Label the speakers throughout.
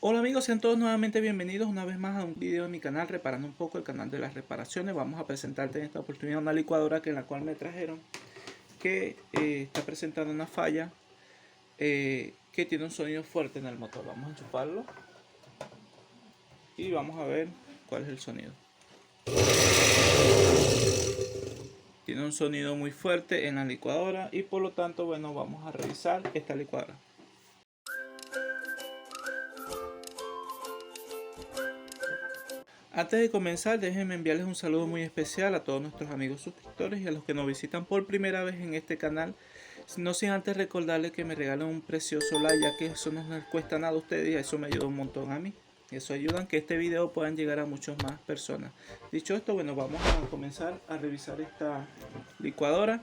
Speaker 1: Hola amigos, sean todos nuevamente bienvenidos una vez más a un video de mi canal Reparando un poco, el canal de las reparaciones. Vamos a presentarte en esta oportunidad una licuadora en la cual me trajeron que está presentando una falla que tiene un sonido fuerte en el motor. Vamos a enchufarlo y vamos a ver cuál es el sonido. Tiene un sonido muy fuerte en la licuadora y por lo tanto, bueno, vamos a revisar esta licuadora. Antes de comenzar, déjenme enviarles un saludo muy especial a todos nuestros amigos suscriptores y a los que nos visitan por primera vez en este canal. No sin antes recordarles que me regalen un precioso like, ya que eso no les cuesta nada a ustedes y eso me ayuda un montón a mí. Y eso ayuda a que este video puedan llegar a muchas más personas. Dicho esto, bueno, vamos a comenzar a revisar esta licuadora.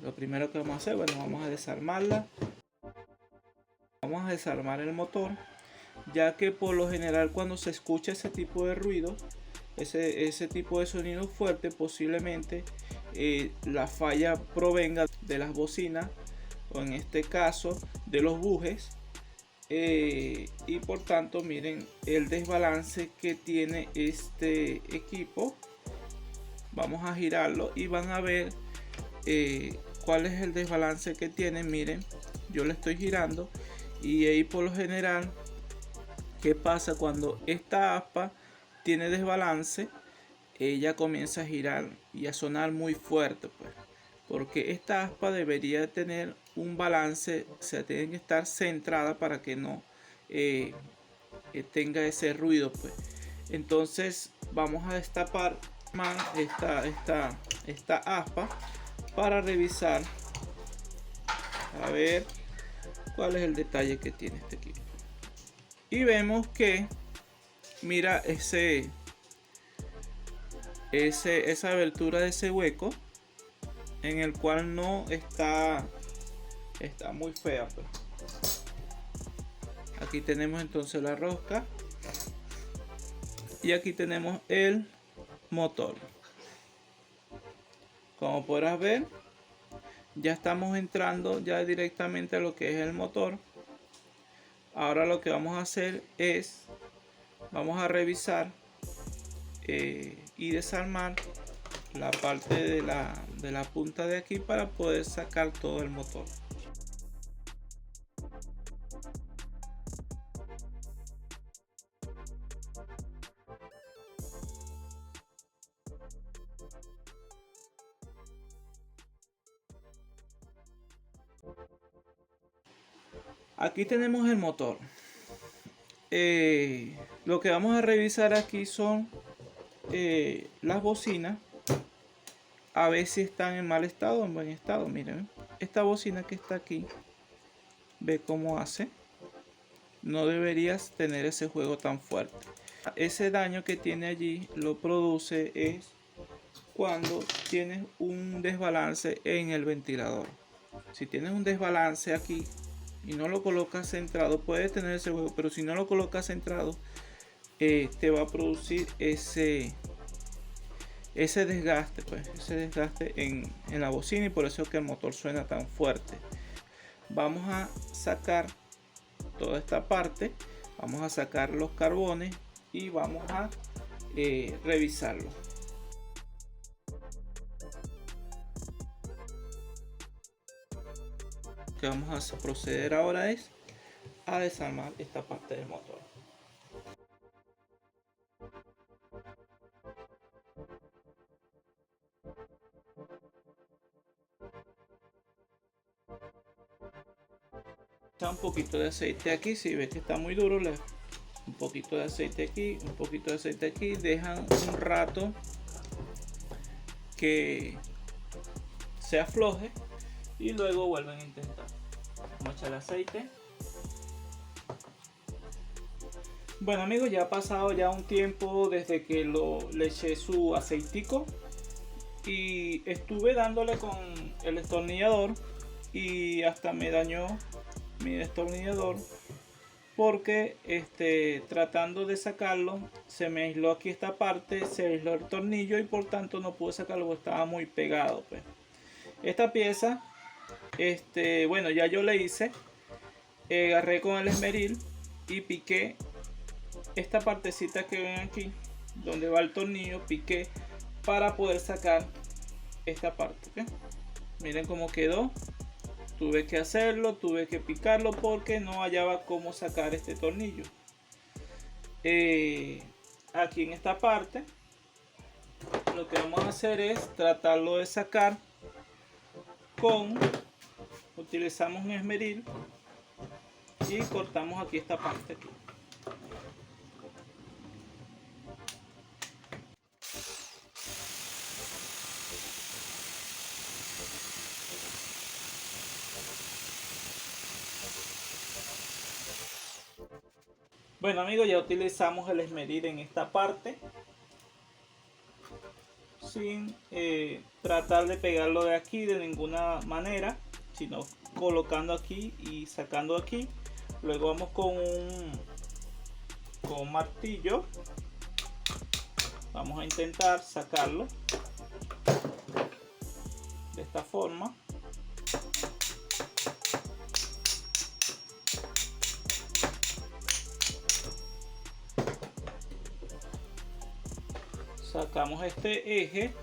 Speaker 1: Lo primero que vamos a hacer, bueno, vamos a desarmarla. Vamos a desarmar el motor, ya que por lo general cuando se escucha ese tipo de ruido, ese tipo de sonido fuerte, posiblemente la falla provenga de las bocinas o en este caso de los bujes, y por tanto miren el desbalance que tiene este equipo. Vamos a girarlo y van a ver cuál es el desbalance que tiene. Miren, yo le estoy girando y ahí por lo general, ¿qué pasa cuando esta aspa tiene desbalance? Ella comienza a girar y a sonar muy fuerte, pues, porque esta aspa debería tener un balance, o sea, tiene que estar centrada para que no tenga ese ruido, pues. Entonces vamos a destapar más esta aspa para revisar, a ver cuál es el detalle que tiene este equipo. Y vemos que, mira, esa abertura de ese hueco en el cual no está muy fea, pues. Aquí tenemos entonces la rosca y aquí tenemos el motor. Como podrás ver, ya estamos entrando ya directamente a lo que es el motor. Ahora lo que vamos a hacer es, vamos a revisar y desarmar la parte de la punta de aquí para poder sacar todo el motor. Aquí tenemos el motor. Lo que vamos a revisar aquí son las bocinas, a ver si están en mal estado o en buen estado. Miren, esta bocina que está aquí, ve cómo hace. No deberías tener ese juego tan fuerte. Ese daño que tiene allí lo produce es cuando tienes un desbalance en el ventilador. Si tienes un desbalance aquí y no lo colocas centrado, puedes tener ese juego, pero si no lo colocas centrado, te va a producir ese desgaste, pues, ese desgaste en la bocina, y por eso es que el motor suena tan fuerte. Vamos a sacar toda esta parte, vamos a sacar los carbones y vamos a revisarlo. Lo que vamos a proceder ahora es a desarmar esta parte del motor. Un poquito de aceite aquí, si ves que está muy duro, un poquito de aceite aquí, un poquito de aceite aquí, dejan un rato que se afloje y luego vuelven a intentar. Vamos a echar aceite. Bueno amigos, ya ha pasado ya un tiempo desde que le eché su aceitico y estuve dándole con el destornillador y hasta me dañó mi destornillador, porque tratando de sacarlo se me aisló aquí esta parte, se aisló el tornillo y por tanto no pude sacarlo porque estaba muy pegado, pues. Esta pieza, bueno, ya yo le hice, agarré con el esmeril y piqué esta partecita que ven aquí, donde va el tornillo, piqué para poder sacar esta parte, ¿okay? Miren cómo quedó. Tuve que hacerlo, tuve que picarlo porque no hallaba cómo sacar este tornillo. Aquí en esta parte lo que vamos a hacer es tratarlo de sacar utilizamos un esmeril y cortamos aquí esta parte aquí. Bueno amigos, ya utilizamos el esmeril en esta parte sin tratar de pegarlo de aquí de ninguna manera, sino colocando aquí y sacando aquí. Luego vamos con un martillo, vamos a intentar sacarlo de esta forma. Sacamos este eje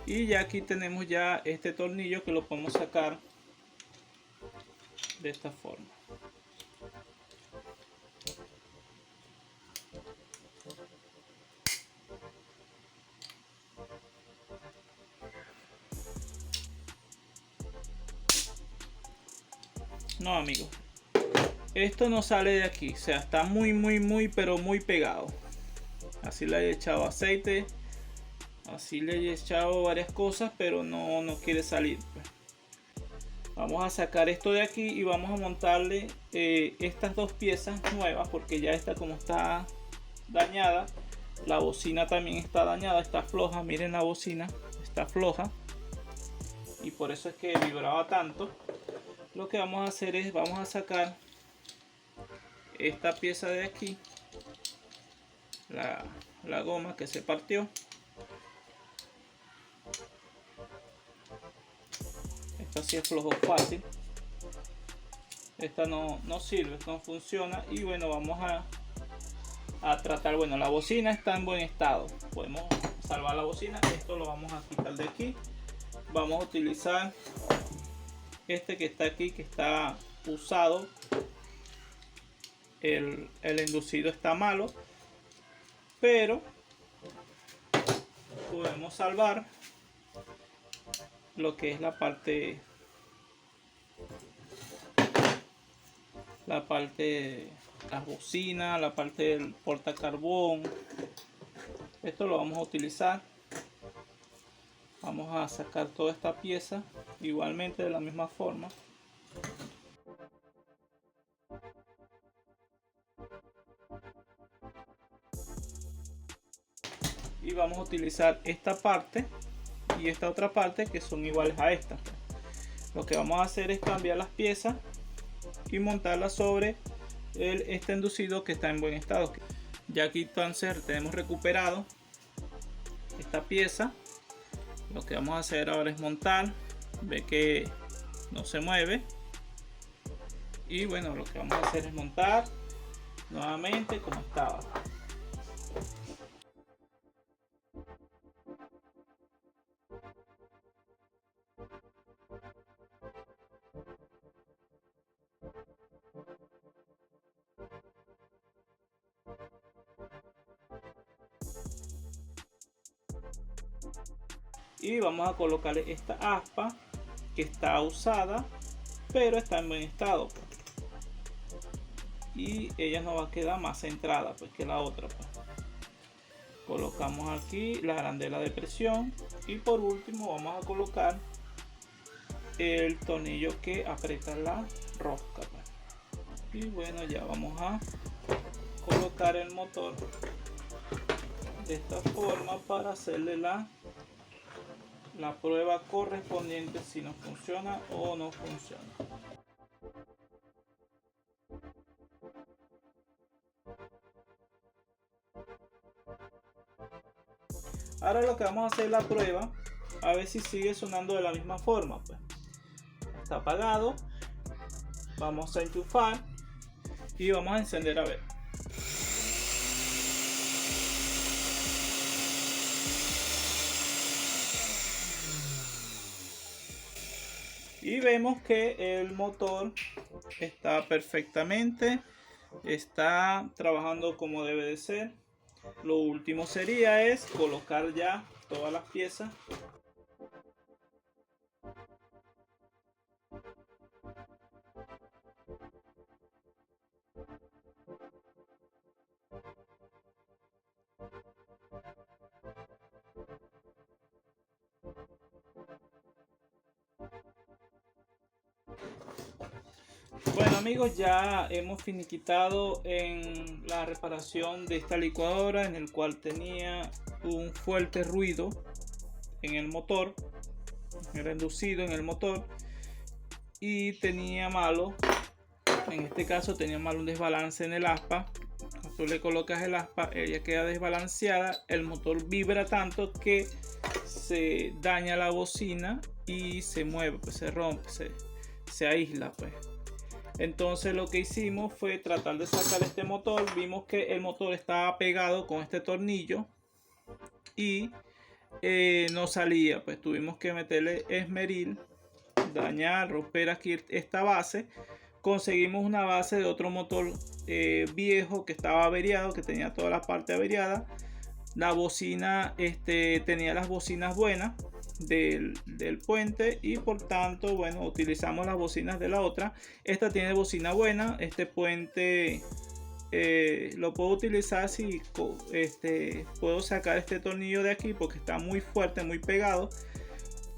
Speaker 1: y ya aquí tenemos ya este tornillo que lo podemos sacar de esta forma. No amigos, esto no sale de aquí, o sea, está muy pero muy pegado. Así le he echado aceite, así le he echado varias cosas, pero no quiere salir. Vamos a sacar esto de aquí y vamos a montarle estas dos piezas nuevas, porque ya esta como está dañada, la bocina también está dañada, está floja. Miren, la bocina está floja y por eso es que vibraba tanto. Lo que vamos a hacer es, vamos a sacar esta pieza de aquí, la goma que se partió. Esta sí es flojo fácil, esta no sirve, no funciona. Y bueno, vamos a tratar, bueno, la bocina está en buen estado, podemos salvar la bocina. Esto lo vamos a quitar de aquí, vamos a utilizar este que está aquí, que está usado. El inducido está malo, pero podemos salvar lo que es la parte las bocinas, la parte del portacarbón. Esto lo vamos a utilizar. Vamos a sacar toda esta pieza igualmente de la misma forma. Y vamos a utilizar esta parte y esta otra parte que son iguales a esta. Lo que vamos a hacer es cambiar las piezas y montarlas sobre este inducido que está en buen estado. Ya aquí entonces tenemos recuperado esta pieza. Lo que vamos a hacer ahora es montar. Ve que no se mueve. Y bueno, lo que vamos a hacer es montar nuevamente como estaba. Y vamos a colocarle esta aspa que está usada pero está en buen estado, pues. Y ella nos va a quedar más centrada pues que la otra, pues. Colocamos aquí la arandela de presión y por último vamos a colocar el tornillo que aprieta la rosca, pues. Y bueno, ya vamos a colocar el motor de esta forma para hacerle la prueba correspondiente si nos funciona o no funciona. Ahora lo que vamos a hacer es la prueba, a ver si sigue sonando de la misma forma, pues. Está apagado, vamos a enchufar y vamos a encender a ver. Y vemos que el motor está perfectamente, está trabajando como debe de ser. Lo último sería es colocar ya todas las piezas. Bueno amigos, ya hemos finiquitado en la reparación de esta licuadora, en el cual tenía un fuerte ruido en el motor, era inducido en el motor, y tenía malo, en este caso tenía malo un desbalance en el aspa. Cuando tú le colocas el aspa, ella queda desbalanceada, el motor vibra tanto que se daña la bocina y se mueve, pues se rompe, se aísla pues. Entonces lo que hicimos fue tratar de sacar este motor. Vimos que el motor estaba pegado con este tornillo y no salía, pues tuvimos que meterle esmeril, dañar, romper aquí esta base. Conseguimos una base de otro motor viejo que estaba averiado, que tenía toda la parte averiada. La bocina tenía las bocinas buenas del puente, y por tanto, bueno, utilizamos las bocinas de la otra. Esta tiene bocina buena. Este puente lo puedo utilizar si puedo sacar este tornillo de aquí, porque está muy fuerte, muy pegado.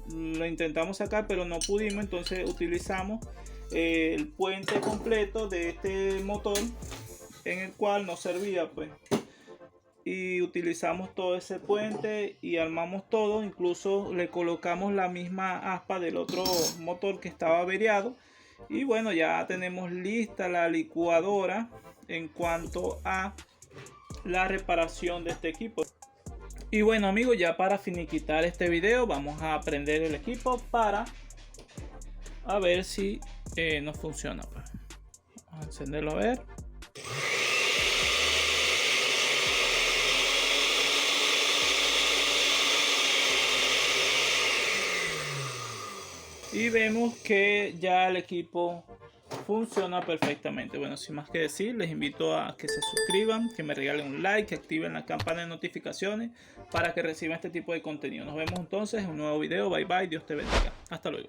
Speaker 1: Lo intentamos sacar pero no pudimos, entonces utilizamos el puente completo de este motor, en el cual nos servía pues, y utilizamos todo ese puente y armamos todo. Incluso le colocamos la misma aspa del otro motor que estaba averiado. Y bueno, ya tenemos lista la licuadora en cuanto a la reparación de este equipo. Y bueno amigos, ya para finiquitar este video vamos a prender el equipo para a ver si nos funciona. Vamos a encenderlo a ver. Y vemos que ya el equipo funciona perfectamente. Bueno, sin más que decir, les invito a que se suscriban, que me regalen un like, que activen la campana de notificaciones para que reciban este tipo de contenido. Nos vemos entonces en un nuevo video. Bye bye, Dios te bendiga. Hasta luego.